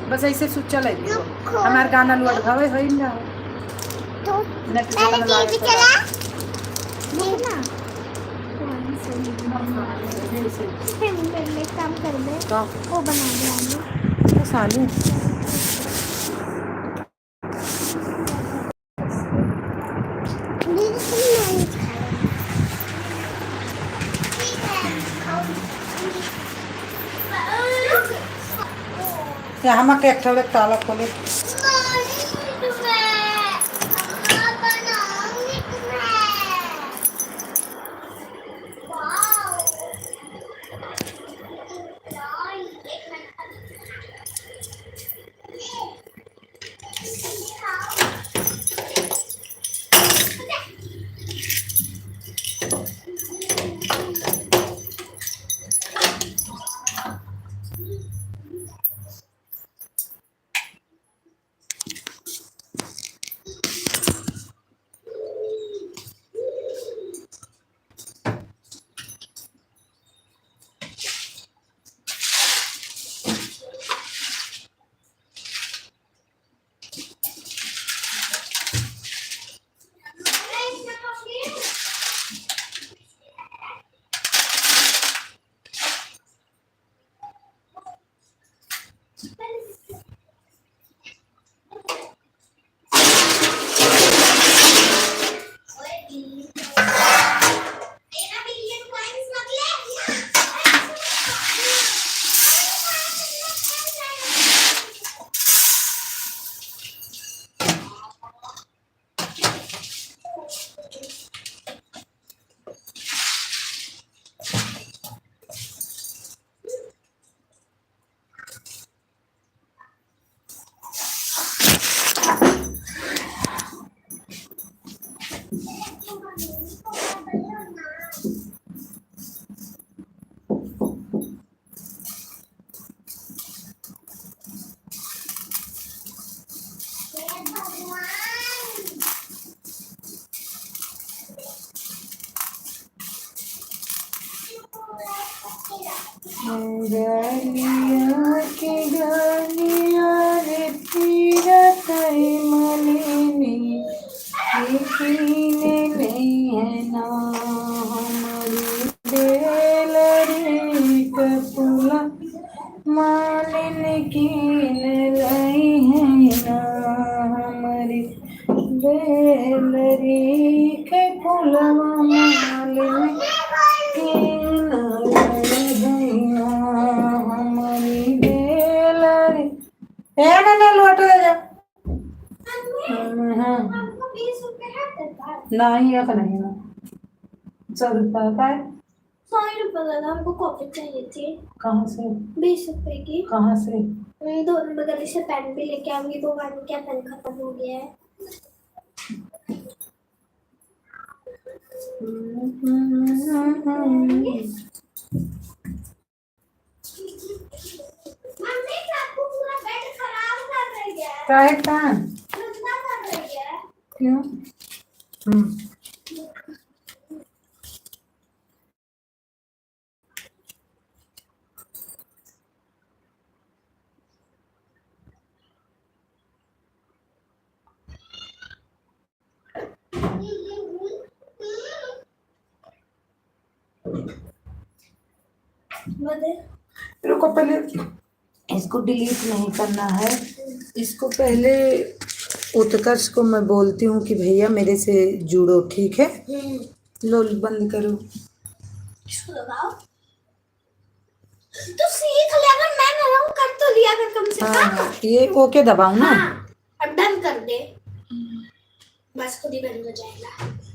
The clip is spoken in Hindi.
बस ऐसे सुच चले हमार गाना लुट घावे होई ना तो नेट पहले चला टीवी चला ना पहले काम कर दे तो वो बना दे आलू तो सालू दीदी तुम नहीं खाओ या हम के एक ताला खोले गलिया के गलिया रे तीरथ मलिनी कीने नहीं है ना हमारी बेलरी कपुला मालिन कीने नहीं है ना हमारी बेलरी कपुला मालिन नहीं है नहीं ना 100 रुपये का है 100 रुपये का हमको कॉपी चाहिए थी कहाँ से 20 रुपए की कहाँ से दोनों बगल से पेन भी लेके आऊंगी वो वाली क्या पेन खत्म हो गया है क्या है क्यों रुको पहले इसको डिलीट नहीं करना है इसको पहले उत्कर्ष को मैं बोलती हूँ कि भैया मेरे से जुड़ो ठीक है लो बंद करो इसको दबाओ तो सीख ले अगर मैं ना रहूं कर तो लिया कर कम से कम ये ओके दबाऊं ना अब डन कर दे बस खुद ही बंद हो जाएगा